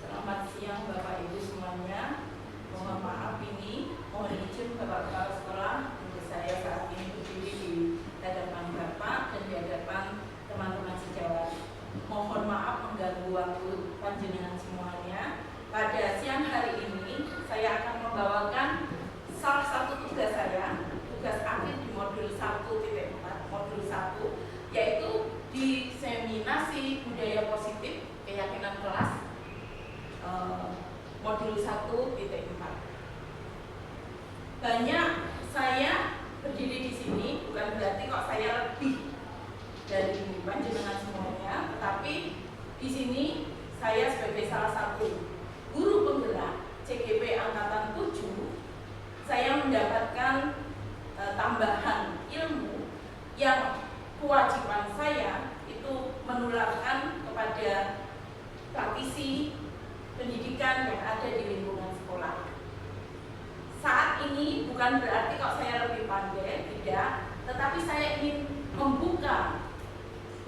Selamat siang Bapak Ibu semuanya. Mohon maaf mohon izin Bapak Kepala Sekolah untuk saya saat ini berdiri di hadapan Bapak dan di hadapan teman-teman sejawat. Mohon maaf mengganggu waktu panjenengan semuanya. Pada siang hari ini saya akan membawakan salah satu tugas saya, tugas akhir di modul 1.4, modul 1, yaitu diseminasi budaya positif keyakinan kelas modul 1.4. Banyak saya berdiri di sini bukan berarti kok saya lebih dari panjenengan semuanya, tetapi di sini saya sebagai salah satu guru penggerak CGP angkatan 7, saya mendapatkan tambahan ilmu yang kewajiban saya itu menularkan kepada praktisi pendidikan yang ada di lingkungan sekolah. Saat ini bukan berarti kok saya lebih pandai, tidak, tetapi saya ingin membuka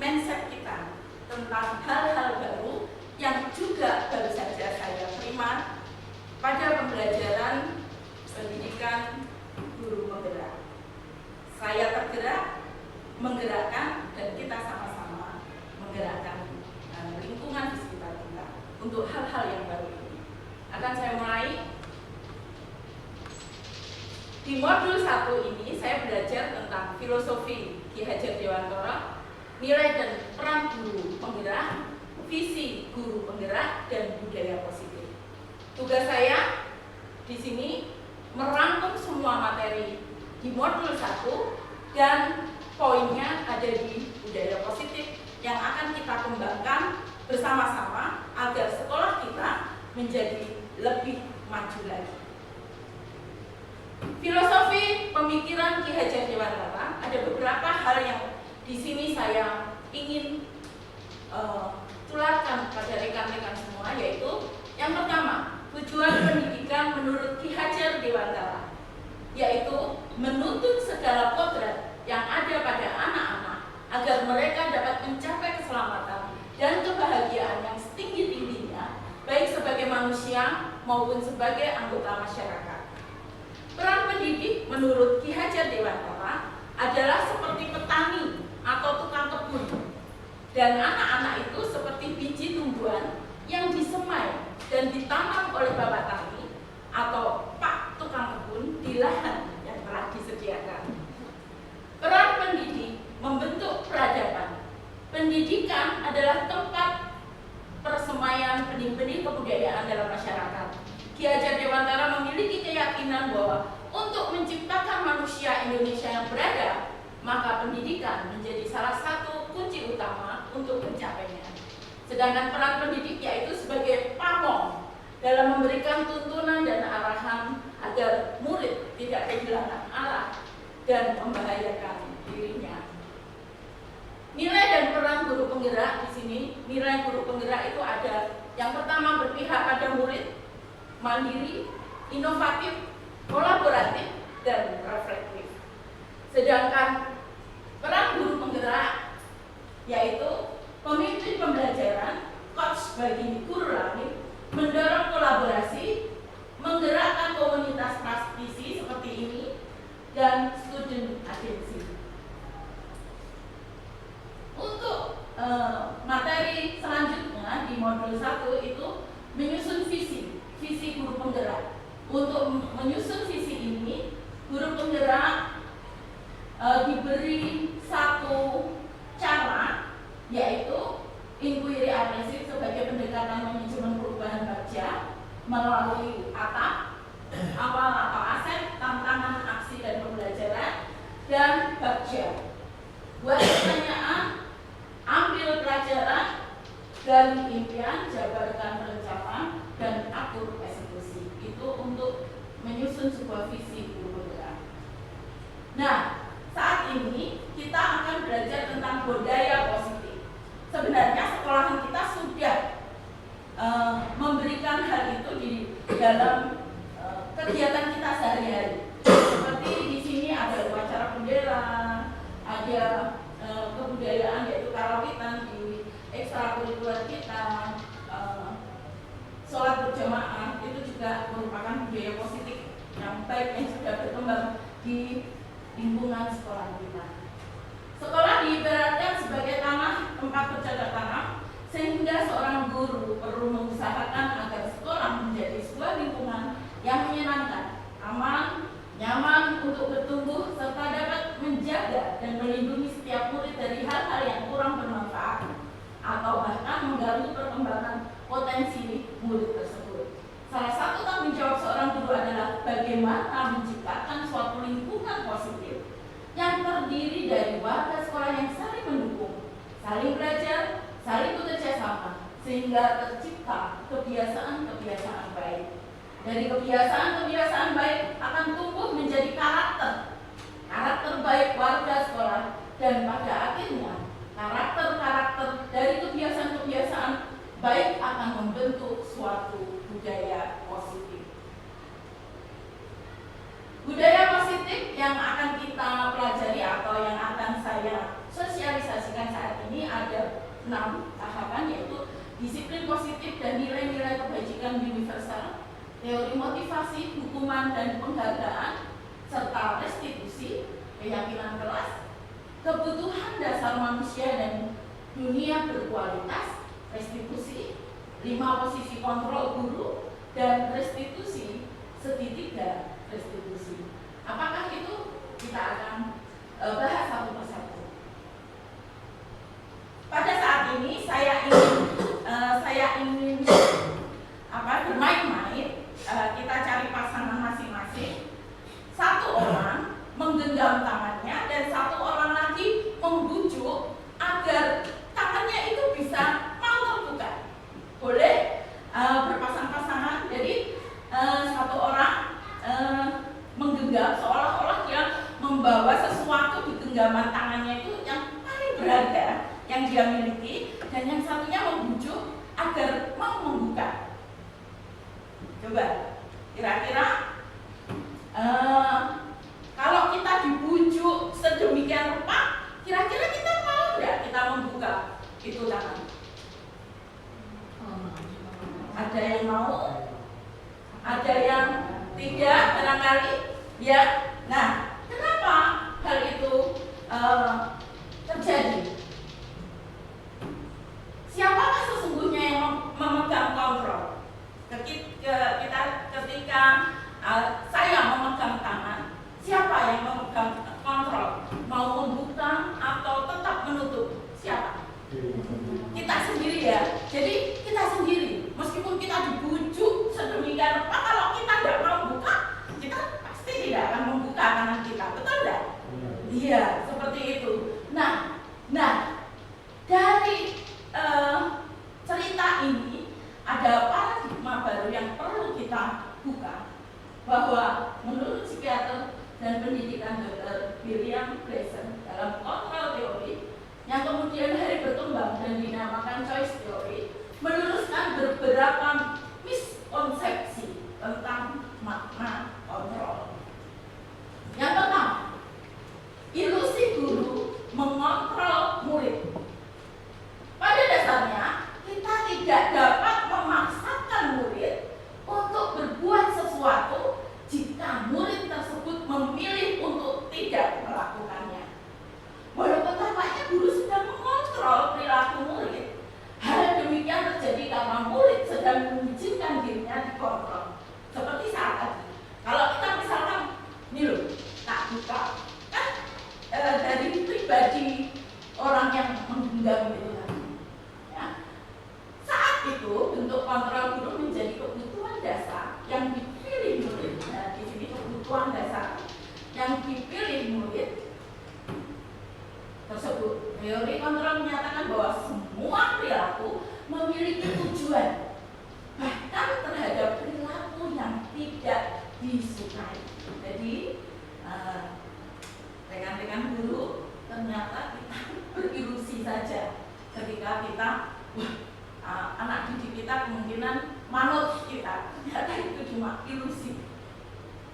mindset kita tentang hal-hal baru yang juga baru saja saya terima pada pembelajaran pendidikan guru penggerak. Saya tergerak, menggerakkan, dan kita sama-sama menggerakkan lingkungan di sekitar kita untuk hal-hal yang baru ini. Akan saya mulai. Di modul 1 ini saya belajar tentang filosofi Ki Hajar Dewantara, nilai dan peran guru penggerak, visi guru penggerak, dan budaya positif. Tugas saya di sini merangkum semua materi di modul 1 dan poinnya ada di budaya positif yang akan kita kembangkan bersama-sama agar sekolah kita menjadi lebih maju lagi. Filosofi pemikiran Ki Hajar Dewantara, ada beberapa hal yang di sini saya ingin tularkan pada rekan-rekan semua, yaitu yang pertama, tujuan pendidikan menurut Ki Hajar Dewantara, yaitu menuntut segala kodrat yang ada pada anak-anak agar mereka dapat mencapai keselamatan dan kebahagiaan yang setinggi-tingginya, baik sebagai manusia maupun sebagai anggota masyarakat. Peran pendidik menurut Ki Hajar Dewantara adalah seperti petani atau tukang kebun, dan anak-anak itu seperti biji tumbuhan yang disemai dan ditanam oleh bapak tani atau pak tukang kebun di lahan yang telah disediakan. Peran pendidik membentuk peradaban. Pendidikan adalah tempat persemaian benih-benih kebudayaan dalam masyarakat. Ki Hajar Dewantara memiliki keyakinan bahwa untuk menciptakan manusia Indonesia yang beradab, maka pendidikan menjadi salah satu kunci utama untuk mencapainya. Sedangkan peran pendidik yaitu sebagai pamong dalam memberikan tuntunan dan arahan agar murid tidak kehilangan arah dan membahayakan dirinya. Nilai dan peran guru penggerak di sini, nilai guru penggerak itu ada yang pertama berpihak pada murid, mandiri, inovatif, kolaboratif, dan reflektif. Sedangkan peran guru penggerak yaitu pemimpin pembelajaran, coach bagi guru lain, mendorong kolaborasi, menggerakkan komunitas praktisi seperti ini, dan student agency. Untuk materi selanjutnya di modul 1 itu menyusun visi guru penggerak. Untuk menyusun visi ini menyusun sebuah visi guru penggerak. Nah, saat ini kita akan belajar tentang budaya positif. Sebenarnya sekolahan kita sudah memberikan hal itu di dalam kegiatan kita sehari-hari. Seperti di sini ada upacara bendera, ada kebudayaan yaitu karawitan di ekstrakurikuler kita, sholat berjamaah itu juga merupakan budaya positif yang baik yang sudah berkembang di lingkungan sekolah kita. Sekolah diibaratkan sebagai tanah tempat bercocok tanam, sehingga seorang guru perlu mengusahakan agar sekolah menjadi sebuah lingkungan yang menyenangkan, aman, nyaman untuk bertumbuh, serta dapat menjaga dan melindungi setiap murid dari hal-hal yang kurang bermanfaat atau bahkan mengganggu perkembangan potensi murid tersebut. Salah satu tanggung jawab seorang guru adalah bagaimana menciptakan suatu lingkungan positif yang terdiri dari warga sekolah yang saling mendukung, saling belajar, saling bekerja sama, sehingga tercipta kebiasaan-kebiasaan baik. Dari kebiasaan-kebiasaan baik akan tumbuh menjadi karakter baik warga sekolah, dan pada akhirnya karakter-karakter dari kebiasaan-kebiasaan baik akan membentuk suatu budaya positif. Budaya positif yang akan kita pelajari atau yang akan saya sosialisasikan saat ini ada 6 tahapan, yaitu disiplin positif dan nilai-nilai kebajikan universal, teori motivasi, hukuman dan penghargaan, serta restitusi, keyakinan kelas, kebutuhan dasar manusia dan dunia berkualitas, restitusi, 5 posisi kontrol guru, dan restitusi segitiga restitusi. Apakah itu? Kita akan bahas satu persatu. Pada saat ini saya ingin bermain-main. Kita cari pasangan masing-masing. Satu orang menggenggam tangannya dan satu orang lagi membujuk agar tangannya itu bisa mau terbuka. Boleh berpasang-pasangan. Jadi satu orang menggenggam seolah-olah dia membawa sesuatu di genggaman tangannya itu yang paling berharga yang dia miliki, dan yang satunya membujuk agar mau membuka. Coba kira-kira kalau kita dibujuk sedemikian rupa, kira-kira kita mau nggak kita membuka itu tangan? Ada yang mau? Ada yang tidak barangkali? Ya. Nah, kenapa hal itu terjadi? Siapakah sesungguhnya yang memegang kontrol? Ketika saya memegang tangan, siapa yang memegang kontrol? Mau membuka atau tetap menutup? Siapa? Kita sendiri ya. Jadi kita sendiri, meskipun kita dibujuk sedemikian rupa, kalau kita tidak mau buka, kita pasti tidak akan membuka tangan kita. Betul tidak? Iya, seperti itu. Nah, dari cerita ini ada paradigma baru yang perlu kita buka, bahwa menurut psikiater dan pendidikan Dr. William Glasser dalam kontrol teori yang kemudian hari berkembang dan dinamakan choice theory, meluruskan beberapa miskonsepsi tentang makna kontrol. Yang pertama, ilusi guru mengontrol murid. Pada dasarnya, kita tidak dapat memaksakan murid untuk berbuat sesuatu jika murid tersebut memilih untuk tidak melakukannya. Walaupun tampaknya guru sedang mengontrol perilaku murid, hal demikian terjadi karena murid sedang mengizinkan dirinya dikontrol. Seperti saat tadi, kalau kita misalkan, ini loh, tak buka, kan dari pribadi orang yang menggenggam itu tadi. Ya. Saat itu bentuk kontrol guru menjadi kebutuhan dasar yang dipilih murid. Nah, di sini kebutuhan dasar yang dipilih murid tersebut. Teori kontrol menyatakan bahwa semua perilaku memiliki tujuan, bahkan terhadap perilaku yang tidak disukai. naik. Jadi rekan-rekan guru, ternyata kita berilusi saja ketika kita anak didik kita kemungkinan manut kita, ternyata itu cuma ilusi.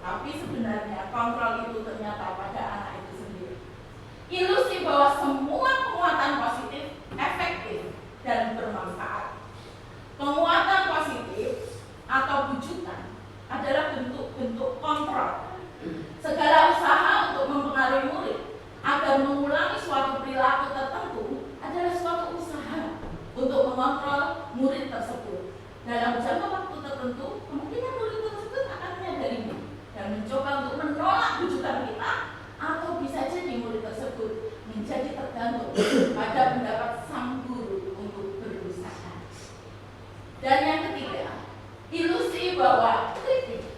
Tapi sebenarnya kontrol itu ternyata pada anak itu sendiri. Ilusi bahwa semua penguatan positif efektif dan bermanfaat. Penguatan positif atau bujukan adalah bentuk-bentuk kontrol. Segala usaha untuk mempengaruhi murid agar mengulangi suatu perilaku tertentu adalah suatu usaha untuk mengontrol murid tersebut. Dalam jangka waktu tertentu, kemungkinan murid tersebut akan menyadarinya dan mencoba untuk menolak bujukan kita, atau bisa jadi murid tersebut menjadi tergantung pada pendapat sang guru untuk berusaha. Dan yang ketiga, ilusi bahwa kritik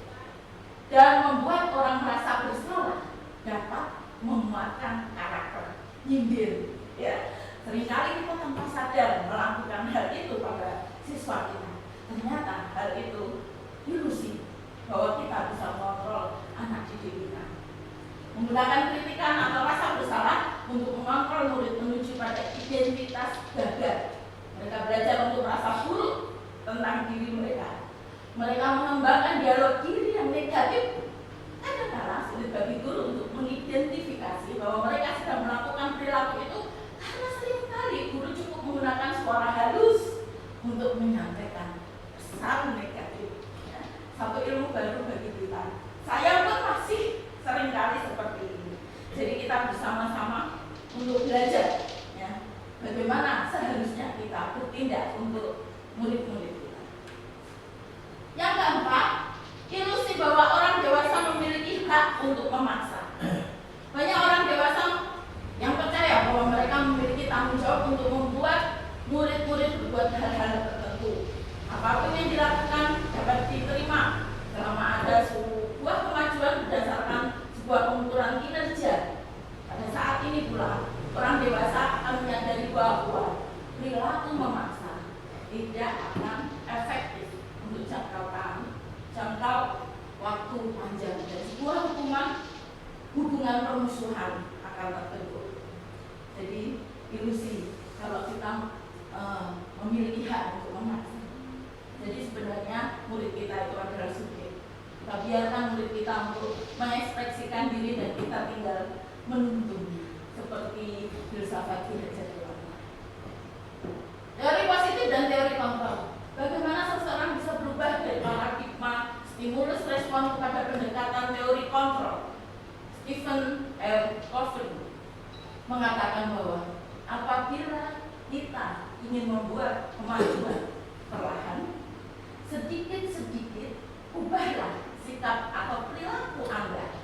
dan membuat orang merasa bersalah dapat menguatkan karakter. Nyindir, ya. Seringkali kita tanpa sadar melakukan hal itu pada siswa kita. Ternyata hal itu ilusi bahwa kita bisa mengontrol anak didik kita. Menggunakan kritikan atau rasa bersalah untuk mengontrol murid menuju pada identitas gagal. Mereka belajar untuk merasa buruk tentang diri mereka. Mereka mengembangkan dialog diri yang negatif. Kadang-kadang sulit bagi guru untuk mengidentifikasi bahwa mereka sedang melakukan perilaku itu, karena seringkali guru cukup menggunakan suara halus untuk menyampaikan pesan negatif. Ya, satu ilmu baru bagi kita. Saya pun masih seringkali seperti ini. Jadi kita bersama-sama untuk belajar, ya, bagaimana seharusnya kita bertindak untuk murid-murid kita. Yang keempat, ilusi bahwa orang dewasa memiliki hak untuk memaksa. Banyak orang dewasa yang percaya bahwa mereka memiliki tanggung jawab untuk membuat murid-murid berbuat hal-hal tertentu. Apapun yang dilakukan dapat diterima selama ada sebuah kemajuan berdasarkan sebuah pengukuran kinerja. Pada saat ini pula, orang dewasa akan menyadari bahwa perilaku memaksa tidak akan efektif untuk jangka waktu panjang, dan sebuah hubungan permusuhan akan terbentuk. Jadi ilusi kalau kita memiliki hak untuk memaksa. Jadi sebenarnya murid kita itu adalah subjek. Kita biarkan murid kita untuk mengekspresikan diri dan kita tinggal menuntunnya, seperti filsafat kinerja dewasa. Teori positif dan teori kontrol. Bagaimana seseorang bisa berubah dari paradigma stimulus respon kepada pendekatan teori kontrol? Stephen R. Covey mengatakan bahwa apabila kita ingin membuat kemajuan perlahan, sedikit-sedikit ubahlah sikap atau perilaku Anda.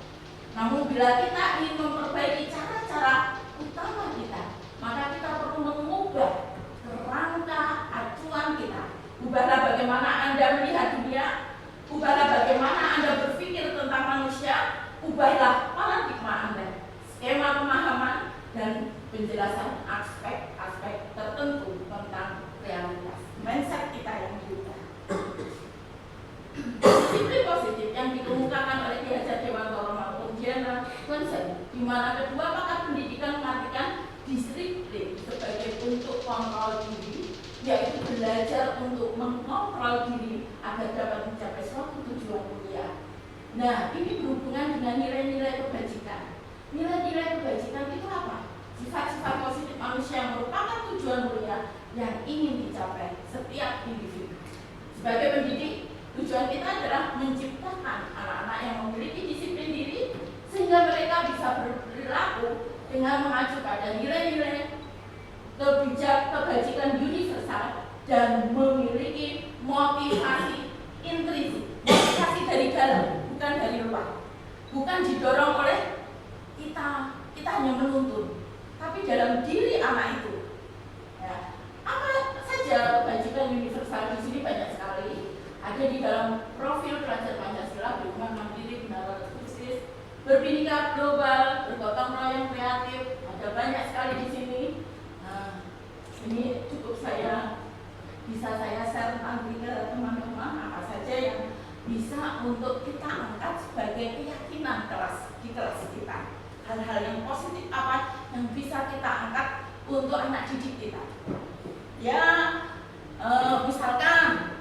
Namun bila kita ingin memperbaiki cara-cara utama kita, maka kita perlu mengubah kerangka acuan kita. Ubahlah bagaimana Anda melihat dunia, ubahlah bagaimana Anda berpikir tentang manusia, ubahlah paradigma Anda, skema pemahaman dan penjelasan aspek-aspek tertentu tentang realitas. Mindset kita yang diubah. Disiplin positif yang dikemukakan oleh Ki Hajar Dewantara maupun General Concern, di mana kedua pakar pendidikan mengartikan disiplin sebagai bentuk kontrol diri, yaitu belajar untuk mengontrol diri agar dapat mencapai suatu tujuan mulia. Nah, ini berhubungan dengan nilai-nilai kebajikan. Nilai-nilai kebajikan itu apa? Sifat-sifat positif manusia yang merupakan tujuan mulia yang ingin dicapai setiap individu. Sebagai pendidik, tujuan kita adalah menciptakan anak-anak yang memiliki disiplin diri sehingga mereka bisa berperilaku dengan mengacu pada nilai-nilai kebajikan universal dan memiliki motivasi intrinsik, motivasi dari dalam, bukan dari luar. Bukan didorong oleh kita hanya menuntun, tapi dalam diri anak itu. Ya, apa saja kebajikan universal di sini banyak sekali. Ada di dalam profil pelajar Pancasila, dukungan mandiri, benar krisis, berbhinneka global, bergotong royong kreatif, ada banyak sekali di sini. Nah, ini cukup bisa saya share tentang ke teman-teman apa saja yang bisa untuk kita angkat sebagai keyakinan di kelas kita. Hal-hal yang positif apa yang bisa kita angkat untuk anak didik kita. Ya, misalkan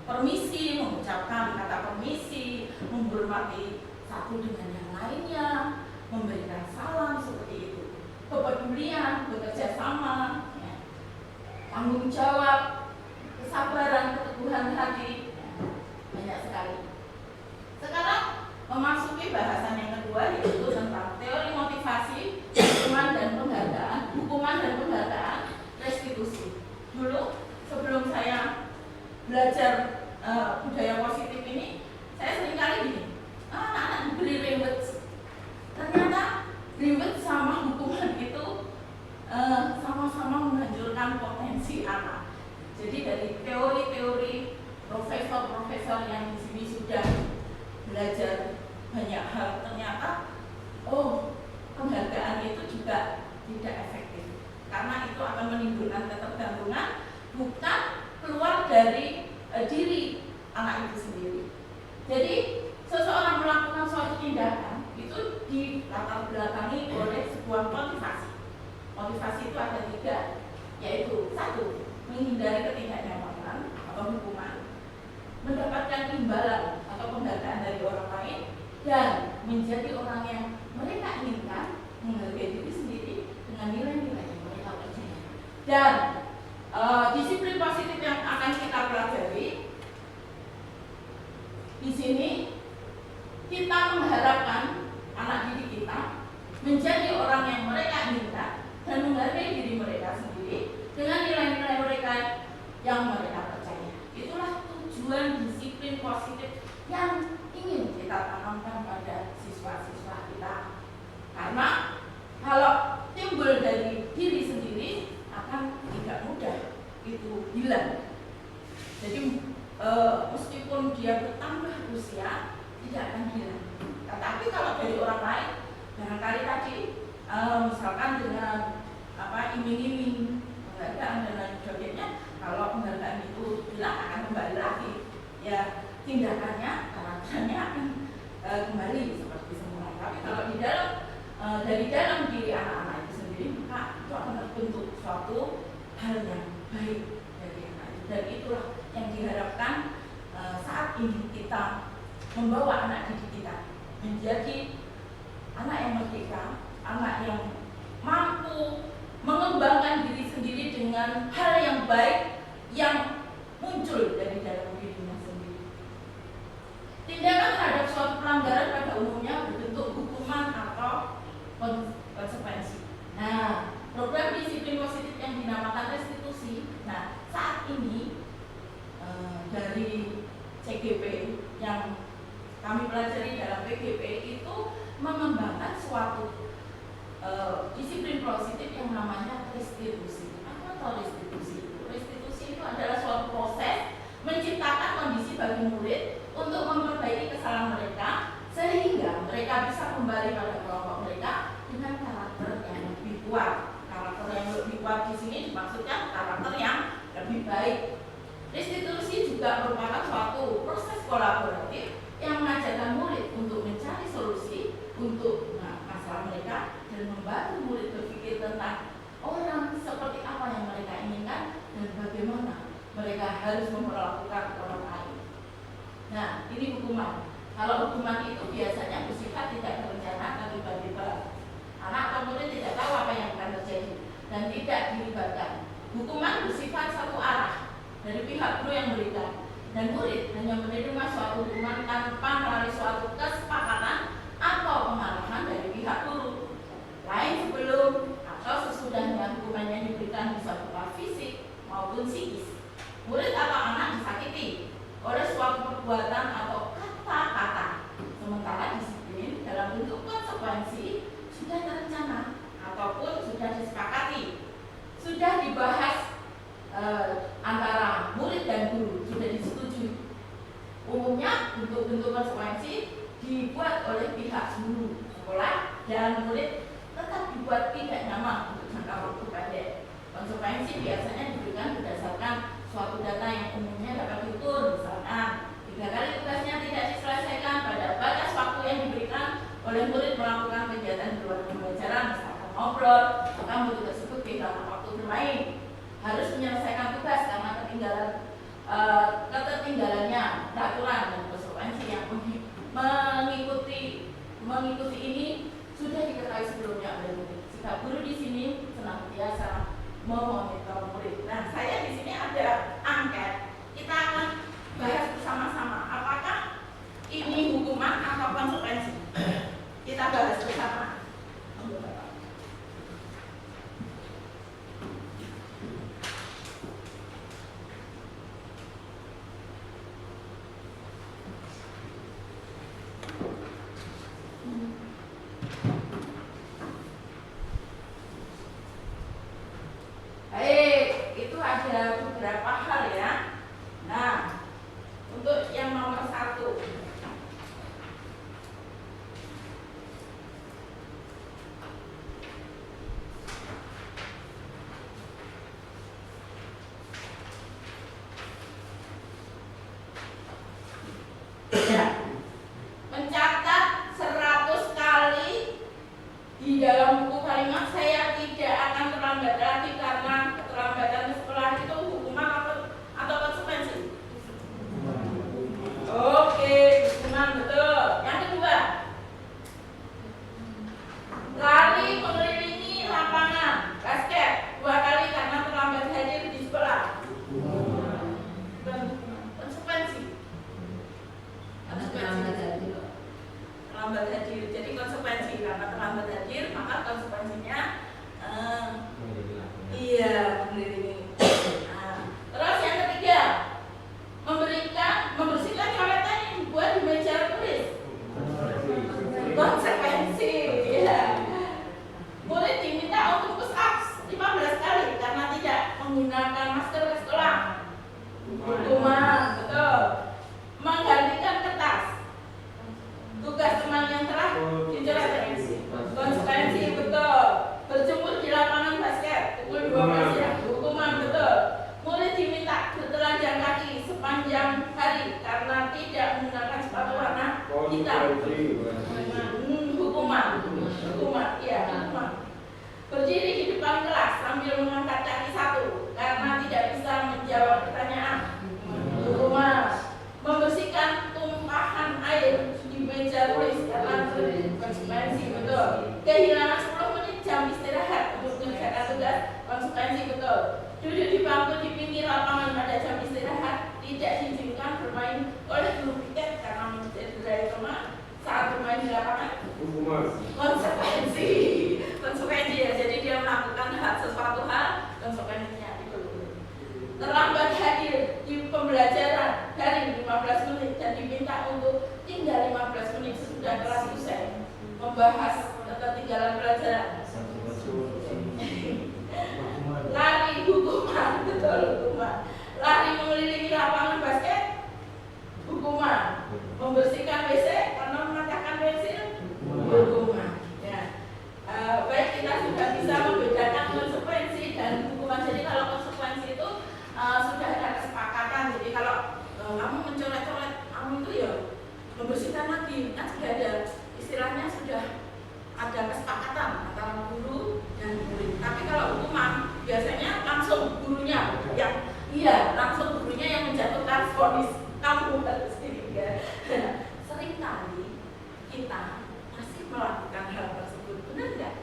permisi, mengucapkan kata permisi, menghormati satu dengan yang lainnya, memberikan salam seperti itu, kepedulian, bekerja sama, ya, tanggung jawab, kesabaran, keteguhan hati, ya, banyak sekali. Sekarang memasuki bahasan yang kedua, yaitu tentang teori motivasi, hukuman dan penghargaan, restitusi. Dulu sebelum saya belajar budaya positif ini, saya seringkali gini, anak-anak dibeli reward. Ternyata reward sama hukuman itu sama-sama menghancurkan potensi anak. Jadi dari teori-teori profesor-profesor yang di sini sudah belajar banyak hal, ternyata penghargaan itu juga tidak efektif, karena itu akan menimbulkan ketergantungan bukan keluar dari diri anak itu sendiri. Jadi seseorang melakukan suatu tindakan itu dilatar belakangi oleh sebuah motivasi. Motivasi itu ada 3, yaitu 1, menghindari ketidaknyamanan atau hukuman, mendapatkan imbalan atau penghargaan dari orang lain, dan menjadi orang yang mereka inginkan, menghargai diri sendiri dengan nilai-nilai yang mereka percaya. Dan disiplin positif yang akan kita pelajari di sini, kita mengharapkan anak didik kita menjadi orang yang mereka inginkan dan menghargai diri mereka sendiri dengan nilai-nilai mereka yang mereka percaya. Itulah tujuan disiplin positif yang ingin kita tanamkan pada siswa-siswa kita. Karena kalau timbul dari diri sendiri akan tidak mudah itu hilang. Jadi meskipun dia bertambah usia tidak akan hilang. Tetapi kalau dari orang lain, barangkali tadi misalkan dengan iming-iming penghargaan dan lain sebagainya, kalau penghargaan itu hilang akan kembali lagi, ya tindakannya, karakternya akan kembali seperti semula. Tapi kalau dari dalam diri anak-anak itu sendiri, maka itu akan terbentuk suatu hal yang baik dari anak itu. Dan itulah yang diharapkan saat ini kita membawa anak didik kita menjadi anak yang merdeka, anak yang mampu mengembangkan diri sendiri dengan hal yang baik yang muncul dari dalam dirinya sendiri. Tindakan terhadap suatu pelanggaran pada umumnya berbentuk hukuman atau konsekuensi. Nah, program disiplin positif yang dinamakan restitusi. Nah, saat ini dari CGP yang kami pelajari dalam PGP itu mengembangkan suatu disiplin positif yang namanya restitusi. Apa itu restitusi? Restitusi itu adalah suatu proses menciptakan kondisi bagi murid untuk memperbaiki kesalahan mereka sehingga mereka bisa kembali pada kelompok mereka dengan karakter yang lebih kuat. Karakter yang lebih kuat di sini dimaksudkan karakter yang lebih baik. Restitusi juga merupakan suatu proses kolaboratif yang mengajarkan murid untuk mencari solusi untuk masalah mereka dan membantu murid berpikir tentang orang seperti apa yang mereka inginkan dan bagaimana mereka harus memperlakukan orang lain. Nah, ini hukuman. Kalau hukuman itu biasanya bersifat tidak terencana atau tiba-tiba. Anak atau murid tidak tahu apa yang akan terjadi dan tidak dilibatkan. Hukuman bersifat satu arah dari pihak guru yang memberikan, dan murid hanya menerima suatu hukuman tanpa melalui suatu kesepakatan atau pengarahan dari pihak guru. Lain sebelum atau sesudahnya hukumannya diberikan bisa berupa fisik maupun psikis. Murid atau anak disakiti oleh suatu perbuatan atau kata-kata, sementara disiplin dalam bentuk konsekuensi sudah terencana ataupun sudah disepakati, sudah dibahas antara murid dan guru, sudah disetujui. Umumnya bentuk-bentuk konsekuensi dibuat oleh pihak guru, sekolah, dan murid tetap dibuat tidak nyaman untuk jangka waktu pendek. Konsekuensi biasanya diberikan berdasarkan suatu data yang umumnya dapat diukur, misalkan 3 kali tugasnya tidak diselesaikan pada batas waktu yang diberikan oleh murid melakukan kegiatan di luar pembelajaran, misalkan ngobrol, maka murid tersebut kehilangan waktu bermain, harus menyelesaikan tugas karena ketertinggalannya peraturan dan konsekuensi yang mengikuti ini sudah diketahui sebelumnya oleh murid. Jika guru di sini senantiasa memonitor murid. Nah, saya di sini ada angket. Kita akan bahas bersama-sama apakah ini hukuman atau konsekuensi. Kita bahas bersama. Baik, itu ada beberapa hal ya. Nah, untuk yang nomor 1, ya, mencatat 100 kali di dalam buku kalimat saya tidak akan terlambat lagi karena keterlambatan ke sekolah itu hukuman atau konsekuensi. Oke, hukuman betul. Yang kedua, lari mengelilingi lapangan basket 2 kali karena terlambat hadir di sekolah. Konsekuensi. Terlambat hadir. Jadi konsekuensi karena terlambat hadir, maka konsekuensinya mengelilingi. Nah, terus yang ketiga, membersihkan coretan yang dibuat di meja tulis. Konsekuensi, ya. Murid diminta untuk push up 15 kali karena tidak menggunakan masker ke sekolah. Hukuman, betul. Menggantikan kertas. Tugas teman yang telah dicoret. Konsekuensi, betul. Berjemur di lapangan basket pukul 12 siang. Hukuman, betul. Murid diminta bertelanjang kaki sepanjang hari karena tidak menggunakan sepatu warna hitam. Hukuman, iya, hukuman. Berdiri di depan kelas sambil mengangkat kaki 1 karena tidak bisa menjawab pertanyaan. Hukuman. Membersihkan tumpahan air di meja tulis karena konsekuensi, betul. Kehilangan 10 menit jam istirahat untuk mengerjakan tugas, konsekuensi, betul. Duduk di bangku di pinggir lapangan pada jam istirahat, tidak diizinkan bermain oleh guru piket karena mencederai teman saat bermain di lapangan. Konsekuensi ya. Jadi dia melakukan sesuatu hal, konsekuensinya itu. Terlambat hadir di pembelajaran dari 15 menit dan diminta untuk tinggal 15 menit sesudah kelas usai membahas ketertinggalan pelajaran. Lari, hukuman, betul, hukuman. Lari mengelilingi lapangan basket, hukuman. Membersihkan WC karena memecahkan pensil, hukuman. Ya. Baik, kita sudah bisa membedakan konsekuensi dan hukuman. Jadi kalau konsekuensi itu sudah ada kesepakatan. Jadi kalau kamu mencoret-coret, kamu itu ya membersihkan lagi. Kan sudah ada istilahnya, sudah ada kesepakatan antara guru dan murid. Tapi kalau hukuman biasanya langsung gurunya langsung gurunya yang menjatuhkan vonis, kamu harus ini ya. Sering kali kita masih melakukan hal tersebut, benar nggak?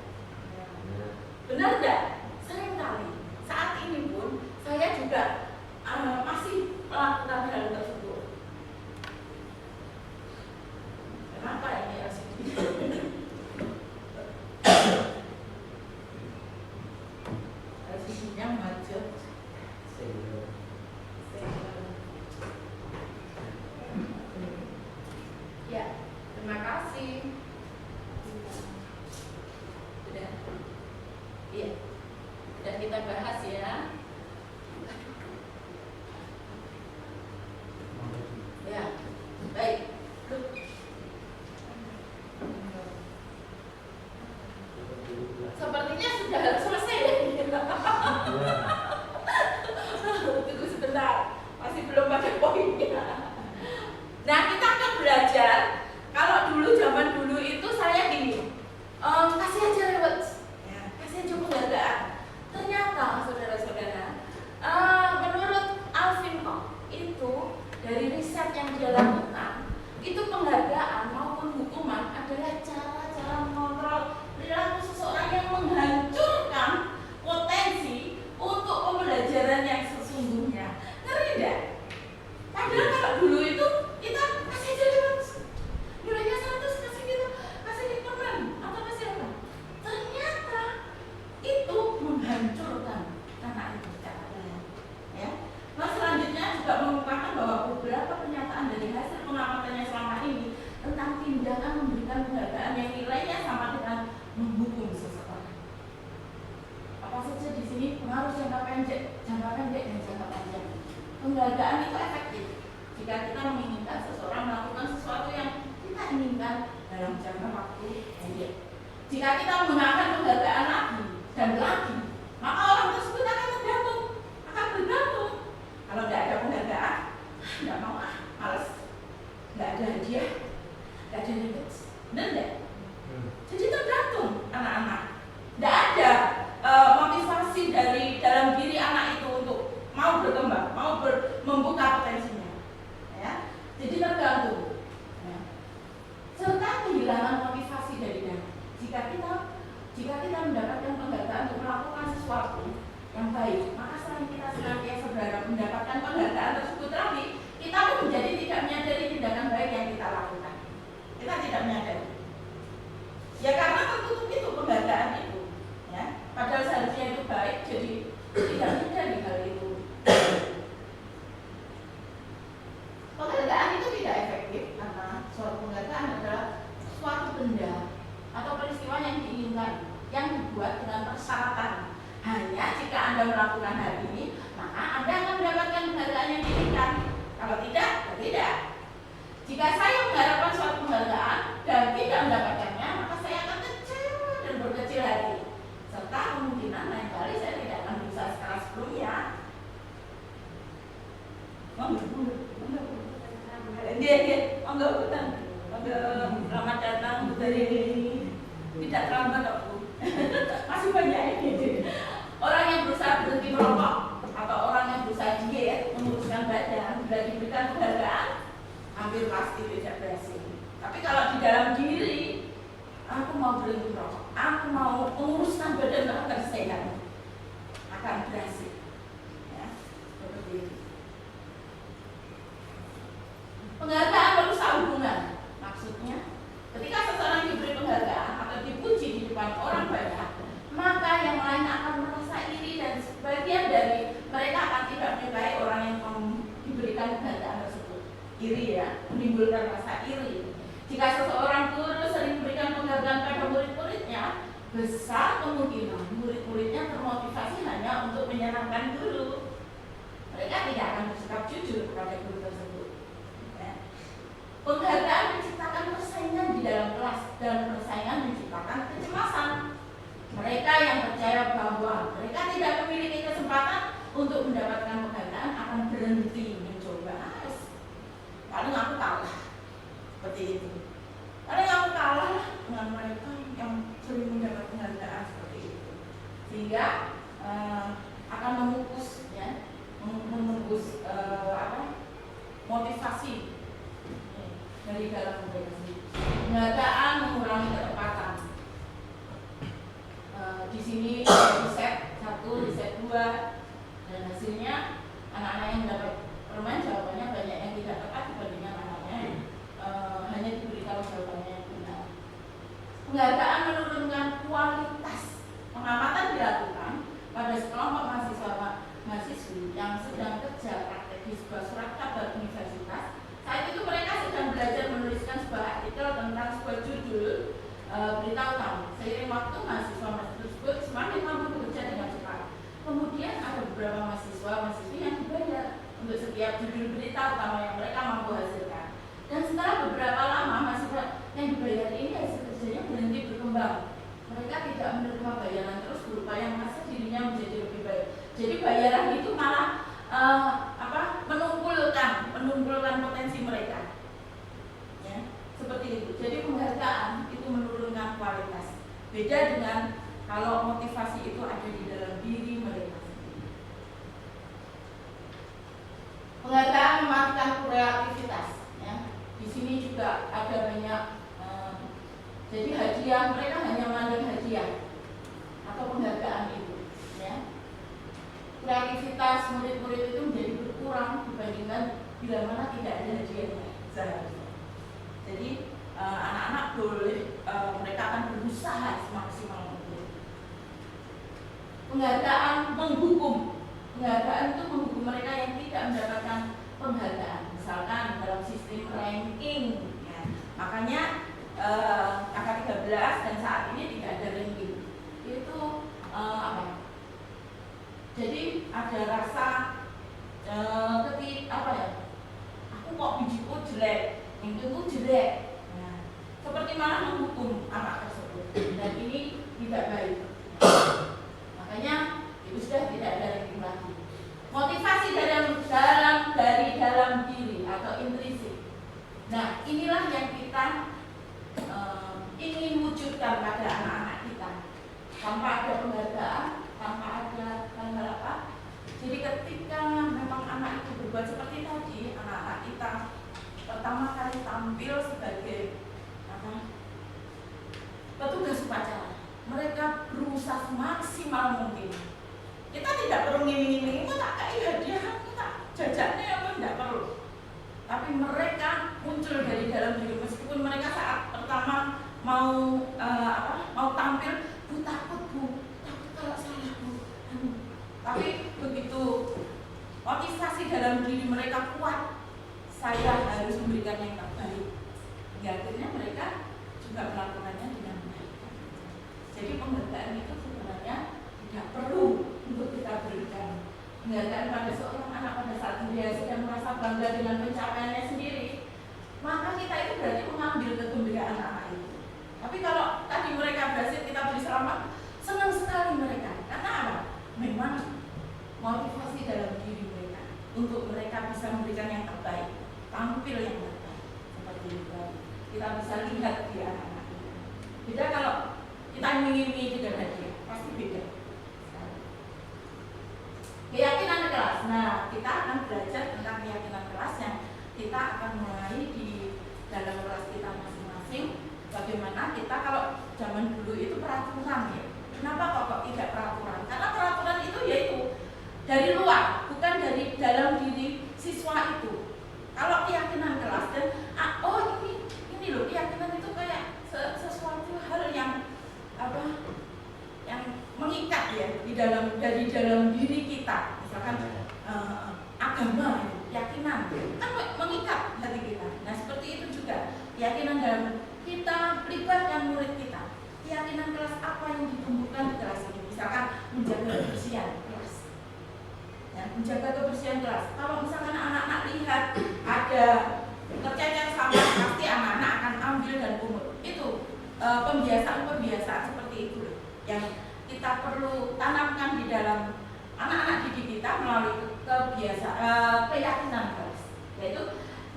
Benar nggak? Sering kali. Saat ini pun saya juga masih melakukan hal tersebut. Kenapa ini LCD? LCD-nya macet. Ya, terima kasih. penghargaan itu efektif jika kita menginginkan seseorang melakukan sesuatu yang kita inginkan dalam jangka waktu pendek. Jika kita menggunakan penghargaan lagi dan lagi, maka orang tersebut akan tergantung, akan bergantung. Kalau tidak ada penghargaan, tidak mau, males, tidak ada hadiah, tidak ada rewards, benar tidak? Jadi tergantung anak-anak. Tidak ada motivasi dari dalam diri anak itu untuk mau berkembang, mau membuka potensinya. Ya, jadi tergantung. Ya. Serta kehilangan motivasi dari dana. Jika kita mendapatkan penghargaan untuk melakukan sesuatu yang baik, maka selain kita senantiasa berharap mendapatkan penghargaan tersebut lagi, kita pun menjadi tidak menyadari tindakan baik yang kita lakukan. Kita tidak menyadari. Ya karena tertutup itu penghargaan itu. Ya, padahal seharusnya itu baik, jadi tidak menyadari hal itu. Penghargaan itu tidak efektif karena suatu penghargaan adalah suatu benda atau peristiwa yang diinginkan, yang dibuat dengan persyaratan. Hanya jika Anda melakukan hal ini, maka Anda akan mendapatkan penghargaan yang diinginkan. Kalau tidak, ya tidak. Jika saya mengharapkan suatu penghargaan dan tidak mendapatkannya, maka saya akan kecewa dan berkecil hati. Serta kemungkinan lain kali saya tidak akan berusaha sekeras sebelumnya. Selamat datang dari tidak terlambat aku. Masih banyak ini. Orang yang berusaha berhenti merokok atau orang yang berusaha diet menguruskan badan bila diberikan penghargaan hampir pasti tidak berhasil. Tapi kalau di dalam diri, aku mau berhenti merokok, aku mau menguruskan badan agar sehat, akan berhasil. Ya, seperti itu. Penghargaan merusak hubungan. Maksudnya, ketika seseorang diberi penghargaan atau dipuji di depan orang banyak, maka yang lain akan merasa iri dan sebagian dari mereka akan tidak menyukai orang yang diberikan penghargaan tersebut. Iri ya, menimbulkan rasa iri. Jika seseorang guru sering memberikan penghargaan pada murid-muridnya, besar kemungkinan murid-muridnya termotivasi hanya untuk menyenangkan guru. Mereka tidak akan bersikap jujur kepada guru tersebut. Penghargaan menciptakan persaingan di dalam kelas dan persaingan menciptakan kecemasan. Mereka yang percaya bahwa mereka tidak memiliki kesempatan untuk mendapatkan penghargaan akan berhenti mencoba. Paling aku kalah, seperti itu. Paling aku kalah dengan mereka yang sering mendapat penghargaan seperti itu, sehingga akan memupus, ya, memupus motivasi dari dalam mereka sendiri. Penghargaan mengurangi ketepatan. Di sini riset 1, riset 2, dan hasilnya anak-anak yang mendapat permen jawabannya banyak yang tidak tepat dibandingkan anaknya hanya diberitahu jawabannya yang benar. Penghargaan menurunkan kualitas. Pengamatan dilakukan pada sekelompok mahasiswi yang sedang kerja praktek di sebuah surat kabar universitas. Saat itu mereka sedang belajar menuliskan sebuah artikel tentang sebuah judul berita utama. Seiring waktu, mahasiswa tersebut semakin mampu bekerja dengan cepat. Kemudian ada beberapa mahasiswi yang dibayar untuk setiap judul berita utama yang mereka mampu hasilkan. Dan setelah beberapa lama, mahasiswa yang dibayar ini hasil kerjanya berhenti berkembang. Mereka tidak menerima bayaran terus berupaya merasa dirinya menjadi lebih baik. Jadi bayaran itu malah menumpulkan potensi mereka. Ya, seperti itu. Jadi penghargaan itu menurunkan kualitas. Beda dengan kalau motivasi itu ada di dalam diri mereka sendiri. Penghargaan mematikan kreativitas. Ya. Di sini juga ada banyak. Jadi hadiah, mereka hanya memandang hadiah atau penghargaan itu. Ya. Kreativitas murid-murid itu menjadi berkurang dibandingkan bila mana tidak ada hadiahnya seharusnya. Jadi anak-anak boleh mereka akan berusaha semaksimal mungkin. Penghargaan menghukum. Penghargaan itu menghukum mereka yang tidak mendapatkan penghargaan. Misalkan dalam sistem ranking, ya. Makanya angka 13 dan saat ini tidak ada ranking. Itu Jadi ada rasa apa ya? Aku kok bijiku jelek, itu jelek. Nah, seperti malah menghukum anak tersebut. Dan ini tidak baik. Makanya itu sudah tidak ada lagi. Motivasi dari dalam diri atau intrinsik. Nah, inilah yang kita ingin wujudkan pada anak-anak kita. Tanpa ada penghargaan, tanpa ada hal-hal apa. Jadi ketika memang anak itu berbuat seperti tadi, anak-anak kita pertama kali tampil sebagai petugas upacara, mereka berusaha semaksimal mungkin. Kita tidak perlu ngiming-ngiming, kita kayak hadiah, kita jajannya apa tidak perlu. Tapi mereka muncul dari dalam diri, meskipun mereka saat pertama mau tampil, takut kalau salah bu. Tapi begitu motivasi dalam diri mereka kuat, saya harus memberikan yang terbaik. Akhirnya mereka juga melakukannya dengan baik. Jadi penghargaan itu sebenarnya tidak perlu untuk kita berikan. Penghargaan pada seorang anak pada saat dia sedang merasa bangga dengan pencapaiannya sendiri, maka kita itu berarti mengambil kegembiraan anak itu. Tapi kalau tadi mereka berhasil kita beri selamat, senang sekali mereka. Karena apa? Memang motivasi dalam diri mereka untuk mereka bisa memberikan yang terbaik, tampil yang terbaik. Seperti itu kita bisa lihat di anak-anak kita. Beda kalau kita ingin dengan hadiah, pasti beda. Keyakinan kelas. Nah, kita akan belajar tentang keyakinan kelas yang kita akan mulai di dalam kelas kita masing-masing. Bagaimana kita kalau zaman dulu itu peraturan ya. Kenapa kok tidak peraturan? Karena peraturan itu yaitu dari luar, bukan dari dalam diri siswa itu. Kalau keyakinan kelas dan ini loh, keyakinan itu kayak sesuatu hal yang yang mengikat ya dari dalam diri kita. Misalkan agama itu, keyakinan kan mengikat hati kita. Nah, seperti itu juga keyakinan dalam kita libatkan murid kita. Keyakinan kelas apa yang ditumbuhkan di kelas ini? Misalkan menjaga kebersihan kelas. Ya, menjaga kebersihan kelas. Kalau misalkan anak-anak lihat ada tercecer sampah, pasti anak-anak akan ambil dan pungut. Itu pembiasaan-pembiasaan seperti itu yang kita perlu tanamkan di dalam anak-anak didik kita melalui keyakinan kelas, yaitu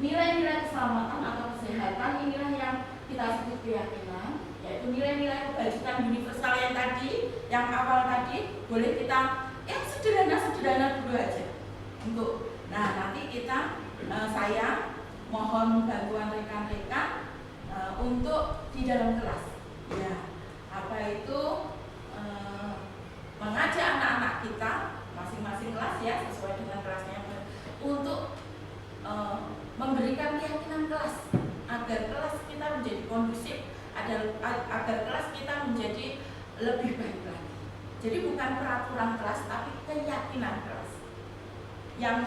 nilai-nilai keselamatan atau kesehatan. Inilah yang kita sebut keyakinan, yaitu nilai-nilai kebajikan universal yang tadi, yang awal tadi, boleh kita yang sederhana dulu aja untuk. Nah, nanti kita saya mohon bantuan rekan-rekan untuk di dalam kelas. Ya, apa itu mengajak anak-anak kita masing-masing kelas ya sesuai dengan kelasnya untuk memberikan keyakinan kelas agar kelas kita menjadi kondusif, agar kelas kita menjadi lebih baik lagi. Jadi bukan peraturan kelas tapi keyakinan kelas yang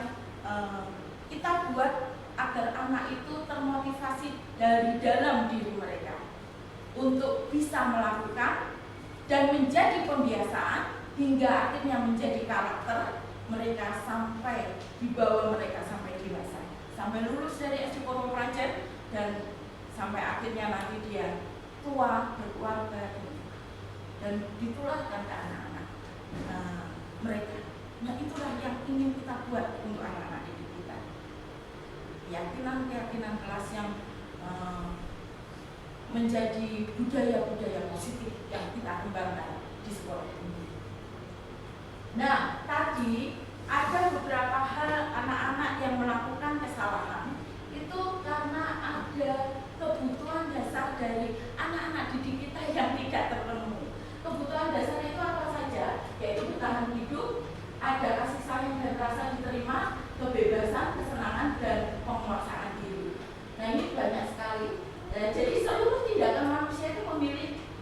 kita buat agar anak itu termotivasi dari dalam diri mereka untuk bisa melakukan dan menjadi pembiasaan hingga akhirnya menjadi karakter mereka sampai dibawa mereka sampai dewasa, sampai lulus dari SD Pondok Praja dan sampai akhirnya nanti dia tua berkeluarga dan ditularkan ke anak-anak mereka. Nah, itulah yang ingin kita buat untuk anak-anak didik kita. Keyakinan kelas yang menjadi budaya-budaya positif yang kita kembangkan di sekolah ini. Nah, tadi ada beberapa hal anak-anak yang melakukan kesalahan itu karena ada kebutuhan dasar dari anak-anak didik kita yang tidak terpenuhi. Kebutuhan dasar itu apa saja? Yaitu bertahan hidup, ada kasih sayang dan rasa diterima, kebebasan, kesenangan, dan penguasaan diri. Nah, ini banyak sekali. Jadi seluruh tindakan manusia itu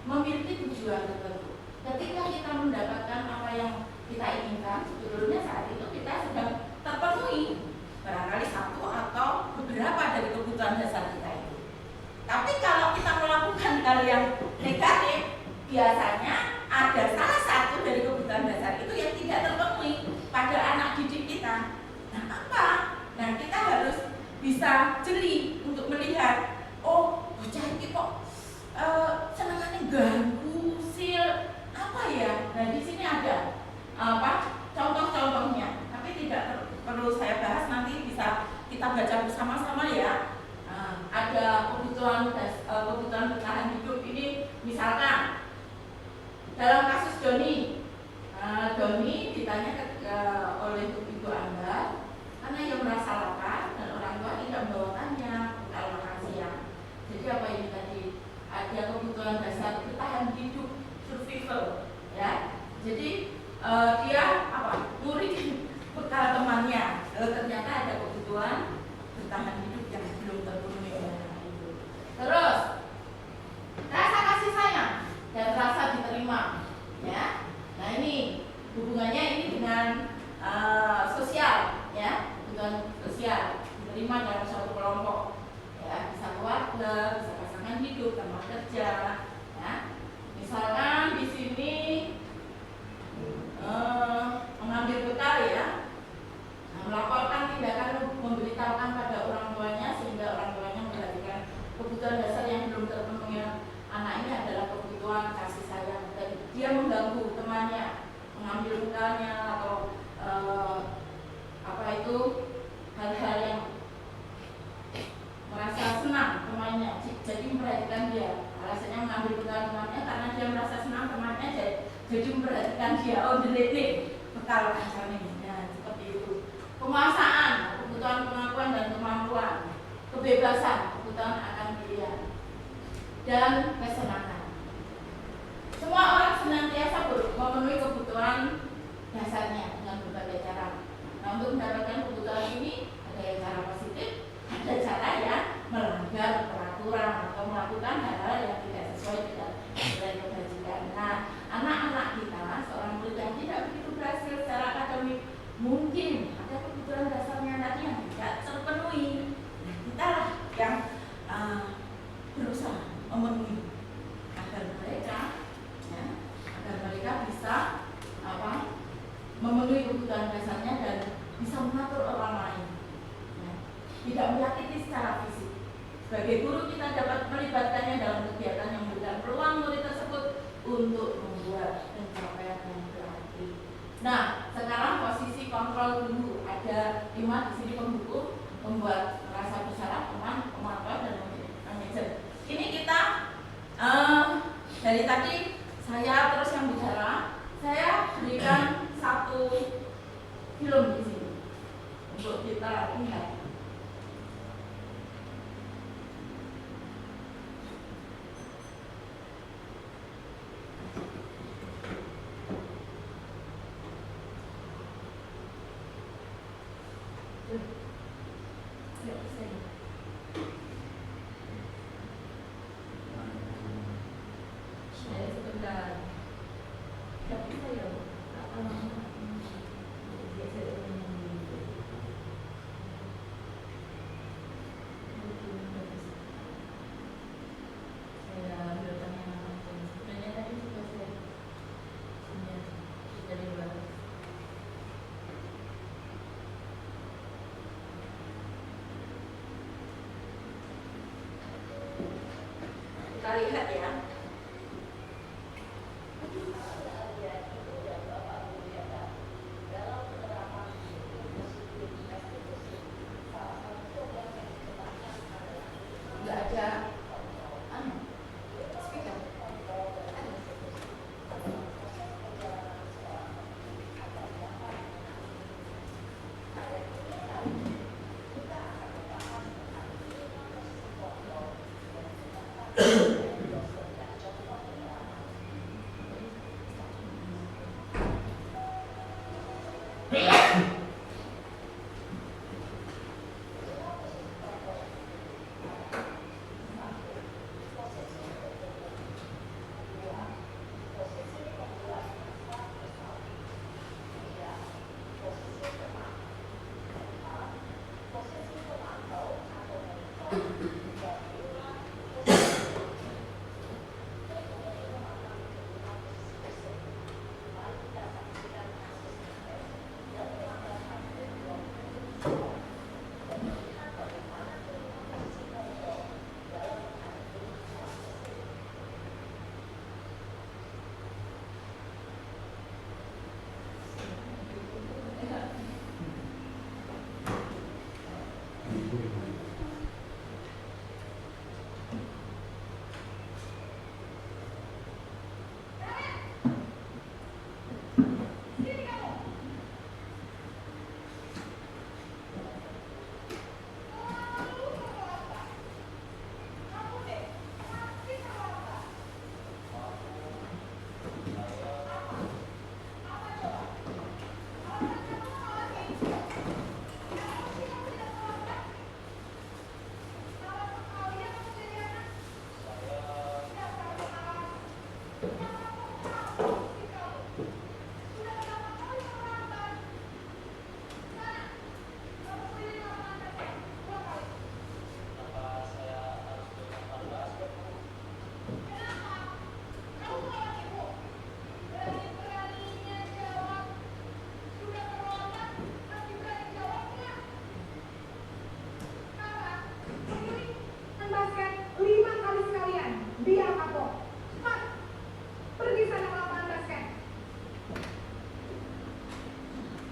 memiliki tujuan tertentu. Ketika kita mendapatkan apa yang kita inginkan, sebetulnya saat itu kita sudah terpenuhi barangkali satu atau beberapa dari kebutuhan dasar kita itu. Tapi kalau kita melakukan hal yang negatif, biasanya ada salah satu dari kebutuhan dasar itu yang tidak terpenuhi pada anak didik kita. Nah, apa jeli untuk melihat, oh bocah ini kok senengannya ganggu, usil, apa ya? Nah di sini ada contoh-contohnya, tapi tidak perlu saya bahas, nanti bisa kita baca bersama-sama ya. Ada kebutuhan bertahan hidup ini, misalkan dalam kasus Doni, Doni ditanya oleh ibu Anda karena ia merasa lapar dan orang tua tidak membawakannya bekal makan siang. Jadi apa ini tadi? Ada kebutuhan dasar bertahan hidup, survival, ya. Jadi dia nyuri bekal temannya. Ternyata ada kebutuhan bertahan hidup yang belum terpenuhi oleh anak itu. Terus rasa kasih sayang dan rasa diterima, ya. Nah ini hubungannya ini dengan sosial, ya, kebutuhan sosial diterima dalam suatu kelompok, ya, bisa keluarga, bisa pasangan hidup, teman kerja, ya. Misalkan di sini mengambil bekal, ya, melaporkan tindakan memberitahukan pada orang tuanya sehingga orang tuanya memperhatikan kebutuhan dasar yang belum terpenuhi anak ini adalah kebutuhan kasih sayang, dan dia mengganggu temannya mengambil bekalnya atau hal-hal yang merasa senang temannya, jadi memperhatikan dia. Alasannya mengambil bekal temannya karena dia merasa senang temannya, jadi memperhatikan dia. Oh delik nih bekal misalnya. Nah seperti itu. Penguasaan, kebutuhan pengakuan dan kemampuan. Kebebasan, kebutuhan akan pilihan. Dan kesenangan. Semua orang senantiasa memenuhi kebutuhan dasarnya dengan berbagai cara. Nah, untuk mendapatkan kebutuhan ini ada yang cara positif, ada cara yang melanggar peraturan atau melakukan hal-hal yang tidak sesuai dengan nilai kebajikan. Nah, anak-anak kita, seorang murid yang tidak begitu berhasil secara akademik, mungkin ada kebutuhan dasarnya tadi yang tidak terpenuhi. Nah, kita lah yang berusaha memenuhi agar mereka bisa memenuhi kebutuhan dasarnya dan bisa mengatur orang lain, ya. Tidak menyakiti secara fisik. Sebagai guru kita dapat melibatkannya dalam kegiatan yang memberikan peluang murid tersebut untuk membuat pencapaian yang berarti. Nah, sekarang posisi kontrol dulu. Ada 5 di sini pembuku, membuat merasa bersalah, teman, pemantau, dan manajer. Ini kita dari tadi saya terus yang bicara, saya berikan satu film di sini untuk kita lihat.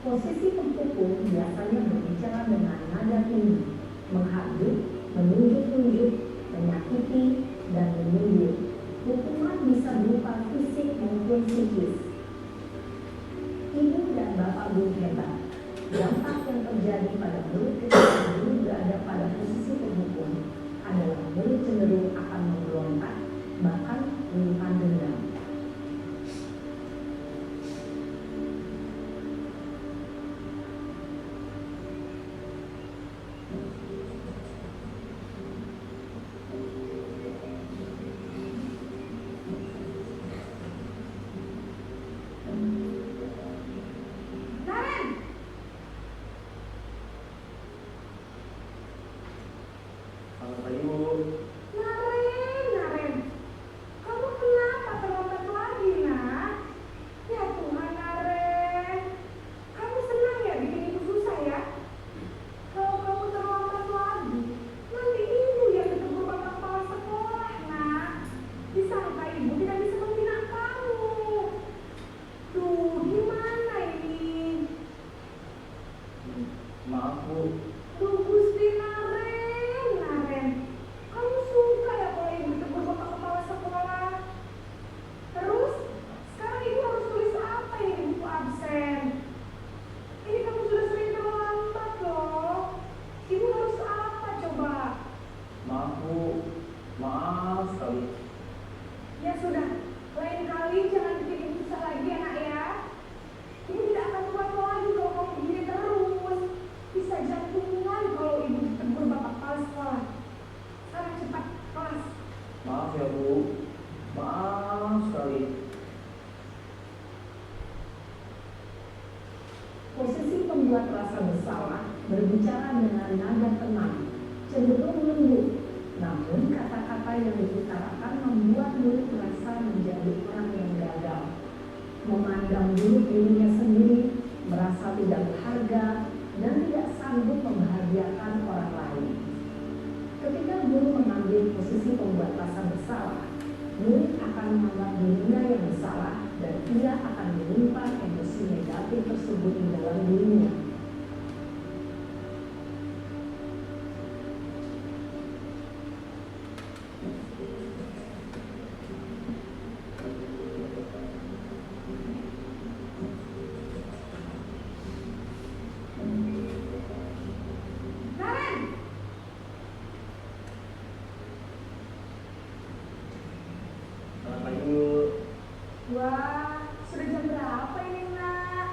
Posisi pemukul biasanya berbicara dengan nada tinggi, menghadut, menunjuk-nunjuk, menyakiti, dan menyindir. Hukuman bisa berupa fisik maupun psikis. Ibu dan bapak guru hebat. Dampak yang terjadi pada murid ketika guru berada pada posisi pemukul adalah murid cenderung akan memberontak, bahkan menyimpan dendam. Posisi pembuat rasa bersalah berbicara dengan nada tenang, cenderung lembut, namun kata-kata yang diutarakan membuat murid merasa menjadi orang yang gagal, memandang buruk dirinya sendiri, merasa tidak berharga, dan tidak sanggup membahagiakan orang lain. Ketika guru mengambil posisi pembuat rasa bersalah, murid akan menganggap dirinya yang bersalah dan ia akan menyimpan emosi negatif tersebut di dalam dirinya. Wah, sudah jam berapa ini, Nak?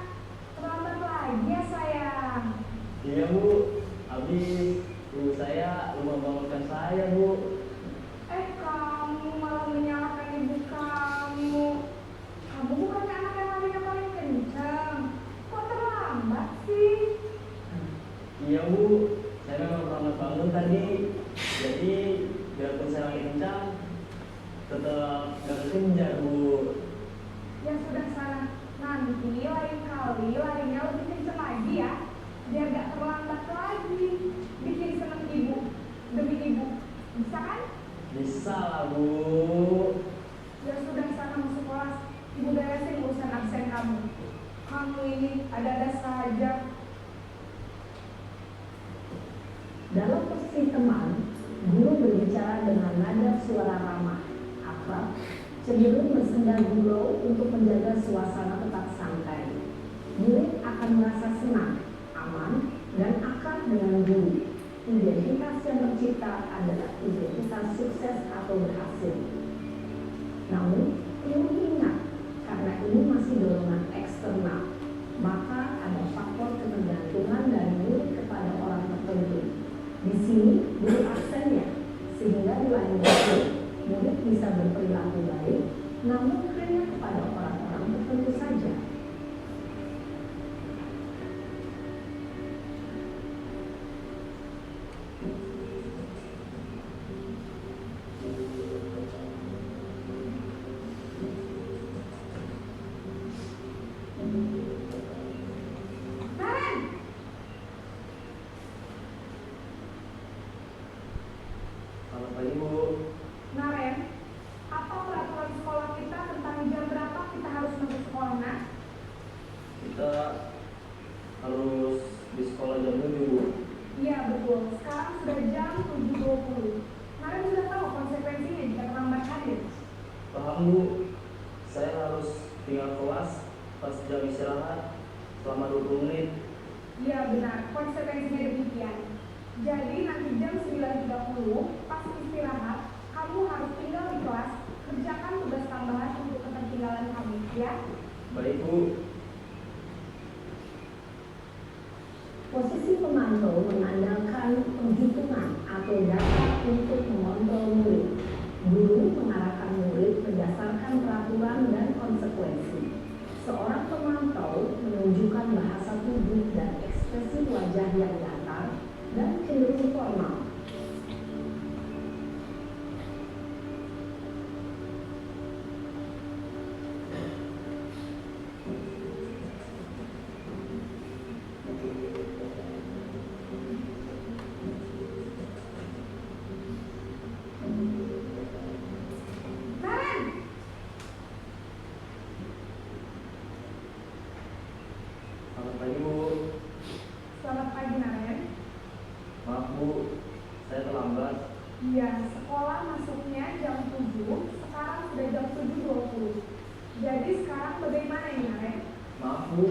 Terlambat lagi ya, sayang? Iya, Bu. Habis ibu saya lupa bangunkan saya, Bu. Kamu malah menyalahkan ibu kamu. Kamu bukannya anak yang larinya paling kencang. Kok terlambat sih? Iya, Bu. Saya memang terlambat bangun tadi. Jadi, biarpun saya lagi kencang, tetap gak kekejar, Bu. Ya sudah sana. Nanti lain kali larinya lebih kencang lagi ya. Biar gak terlambat lagi. Bikin seneng ibu. Demi ibu. Bisa kan? Bisa lah, Bu. Ya sudah sana masuk kelas. Ibu beresin urusan absen kamu. Kamu ini ada-ada saja. Dalam posisi teman, guru berbicara dengan nada suara ramah, akrab, cenderung bersenda gurau untuk menjaga suasana tetap santai. Murid akan merasa senang, aman, dan akrab dengan guru. Identitas yang tercipta adalah identitas sukses atau berhasil. Namun, perlu diingat, karena ini masih dorongan eksternal, maka ada faktor ketergantungan dari murid kepada orang tertentu. Di sini, guru absennya, sehingga di lain waktu, murid bisa berperilaku baik, namun hanya kepada orang-orang tertentu saja. Naren! Selamat pagi, Bu. Naren, apa peraturan sekolah kita tentang saya harus tinggal kelas pas jam istirahat selama 20 menit. Iya benar, konsekuensinya demikian. Jadi nanti jam 9.30 pas istirahat, kamu harus tinggal di kelas, kerjakan tugas tambahan untuk ketertinggalan kamu, ya? Baik Bu. Posisi pemantau mengandalkan penghitungan atau data untuk mengontrol murid. Guru mengarahkan murid berdasarkan peraturan dan konsekuensi. Seorang pemantau menunjukkan bahasa tubuh dan ekspresi wajah yang datar dan cenderung formal. Naren! Selamat pagi Bu. Selamat pagi, Naren. Maaf Bu, saya terlambat. Iya, sekolah masuknya jam 7, sekarang sudah jam 7.20. Jadi sekarang bagaimana ini, Naren? Maaf Bu,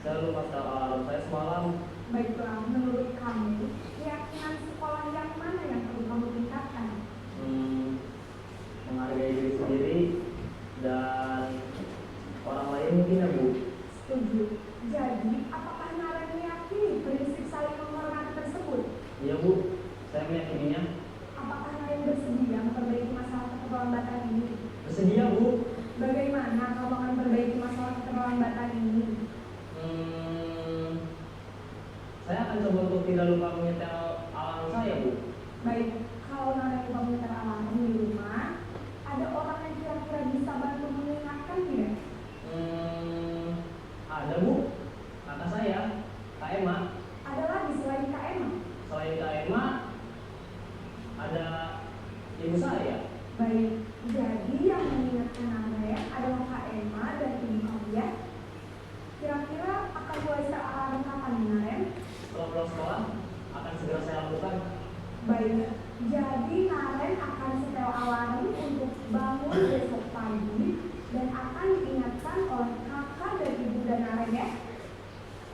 saya lupa setel alarm saya semalam. Baiklah, menurut kamu, keyakinan sekolah yang mana yang perlu kamu tingkatkan? Menghargai diri sendiri dan orang lain mungkin ya Bu. Setuju. Jadi, apakah Naren meyakini prinsip saling menghormati tersebut? Iya Bu, saya meyakininya. Apakah Naren bersedia memperbaiki masalah keterlambatan ini? Bersedia Bu. Bagaimana kamu akan memperbaiki masalah keterlambatan ini? Saya akan coba untuk tidak lupa menyetel alarm saya Bu. Baik, kalau Naren lupa menyetel alarm di rumah, ada orang yang kira-kira bisa bantu mengingatkan tidak? Ada Bu, kakak saya, Kak Emma. Ada lagi selain Kak Emma? Selain Kak Emma, ada ibu saya. Baik, jadi yang mengingatkan Naren adalah Kak Emma dan ibu kamu ya? Kira-kira akan mulai setel alarm kapan nih, Naren? Setelah pulang sekolah, akan segera saya lakukan. Baik, jadi Naren akan setel alarm untuk bangun besok pagi dan akan diingatkan oleh kakak dan ibu dan Naren ya.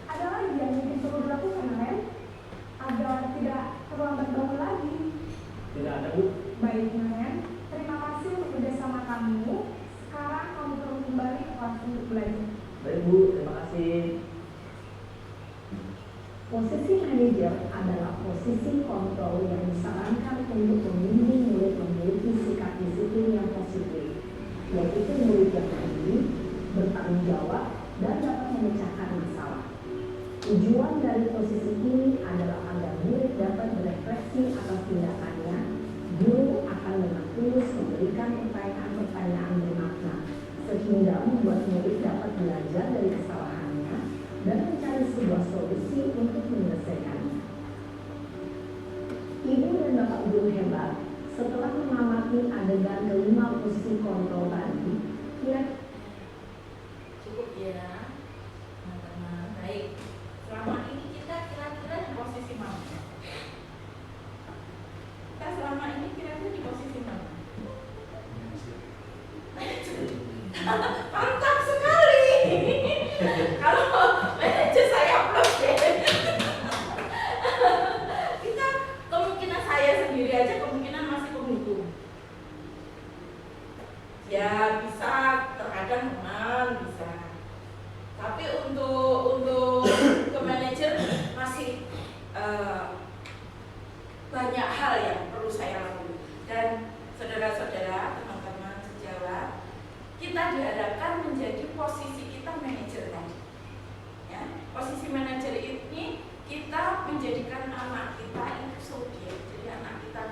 Ada lagi yang mungkin perlu dilakukan Naren agar tidak terlambat bangun lagi. Tidak ada Bu. Baik Naren, terima kasih untuk kerjasama kamu. Sekarang kamu perlu kembali ke kelas untuk belajar. Baik Bu, terima kasih. Posisi manajer adalah posisi kontrol yang disarankan untuk membimbing murid memiliki sikap disiplin yang positif, yaitu murid yang mandiri, bertanggung jawab, dan dapat memecahkan masalah. Tujuan dari posisi ini adalah agar murid dapat berefleksi atas tindakannya. Guru akan dengan tulus memberikan pertanyaan-pertanyaan bermakna, sehingga membuat murid dapat belajar dari kesalahannya dan mencari sebuah solusi untuk menyelesaikannya. Ibu dan bapak guru hebat, setelah mengamati adegan kelima posisi kontrol tadi, Cukup ya, teman-teman. Baik, selama ini kita kira-kira di posisi mana? Kita selama ini kira-kira di posisi mana? Mantap sekali. Kalau manajer saya plus ya. Kita kemungkinan saya sendiri aja kemungkinan masih penghitung. Ya bisa terkadang teman bisa. Tapi untuk ke manajer masih banyak hal yang perlu saya lakukan. Dan saudara-saudara, teman-teman sejawat, kita diharapkan menjadi posisi kita manajer tadi. Ya, posisi manajer ini kita menjadikan anak kita itu subjek. Jadi anak kita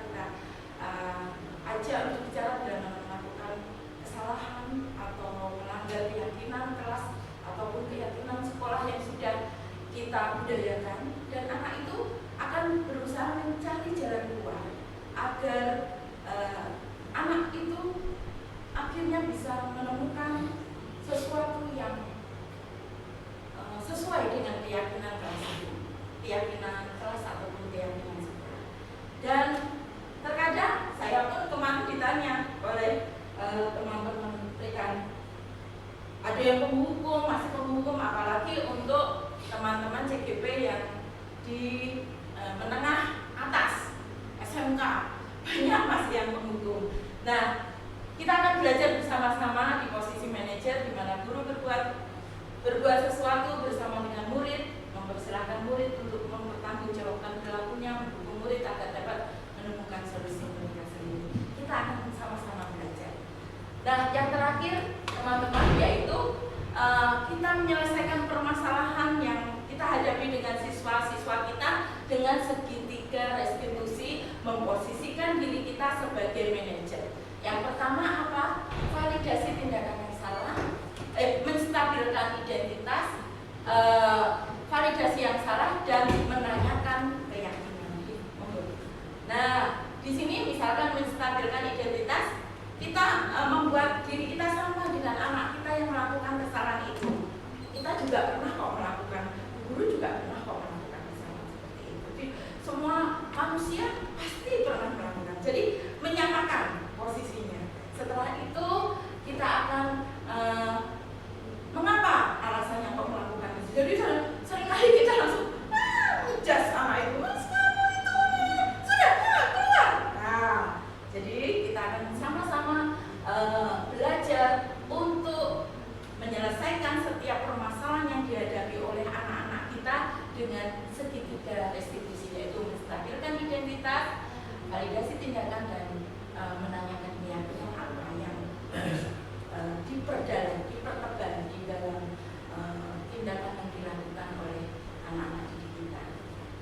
ajak untuk bicara bila melakukan kesalahan atau melanggar keyakinan kelas ataupun keyakinan sekolah yang sudah kita budayakan, dan anak itu akan berusaha mencari jalan keluar agar anak itu akhirnya bisa menemukan sesuatu yang sesuai dengan keyakinan kelas itu, keyakinan kelas ataupun keyakinan sekolah. Dan terkadang saya pun kemarin ditanya oleh teman-teman rekan yang penghukum, masih penghukum, apalagi untuk teman-teman CGP yang di menengah atas, SMK, banyak masih yang penghukum. Nah, kita akan belajar bersama-sama di posisi manajer, di mana guru berbuat sesuatu bersama dengan murid, mempersilahkan murid untuk mempertanggungjawabkan perilakunya, mendukung murid agar dapat menemukan solusi mereka sendiri. Kita akan sama-sama belajar. Nah, yang terakhir teman-teman, yaitu kita menyelesaikan permasalahan yang kita hadapi dengan siswa-siswa kita dengan segitiga restitusi, memposisikan diri kita sebagai manajer. Yang pertama apa? Validasi tindakan yang salah, menstabilkan identitas, validasi yang salah, dan menanyakan keyakinan. Nah, di sini misalkan menstabilkan identitas, kita membuat diri kita sama dengan anak kita yang melakukan kesalahan itu. Kita juga pernah kok melakukan, guru juga pernah kok melakukan kesalahan seperti itu. Jadi semua manusia pasti pernah melakukan. Jadi menyamakan posisinya. Setelah itu kita akan mengapa alasannya kok melakukan itu. Jadi seringkali kita langsung ngejudge anak itu, mas kamu itu sudah keluar. Nah, jadi kita akan sama-sama belajar untuk menyelesaikan setiap permasalahan yang dihadapi oleh anak-anak kita dengan segitiga restitusi, yaitu menstabilkan identitas, validasi tindakan, dan menanyakan keyakinan apa yang dipertegas di dalam tindakan yang dilakukan oleh anak-anak didik kita.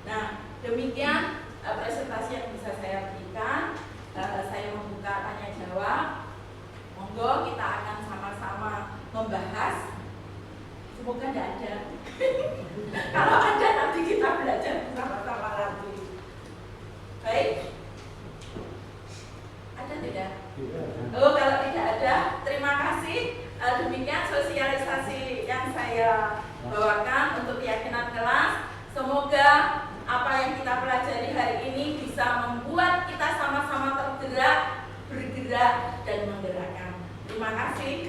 Nah, demikian presentasi yang bisa saya berikan. Saya membuka tanya jawab. Monggo kita akan sama-sama membahas. Semoga tidak ada. Kalau ada nanti kita belajar bersama-sama lagi. Baik. Ada tidak? Oh, kalau tidak ada, terima kasih. Demikian sosialisasi yang saya bawakan untuk keyakinan kelas. Semoga apa yang kita pelajari hari ini bisa membuat kita sama-sama tergerak, bergerak, dan menggerakkan. Terima kasih.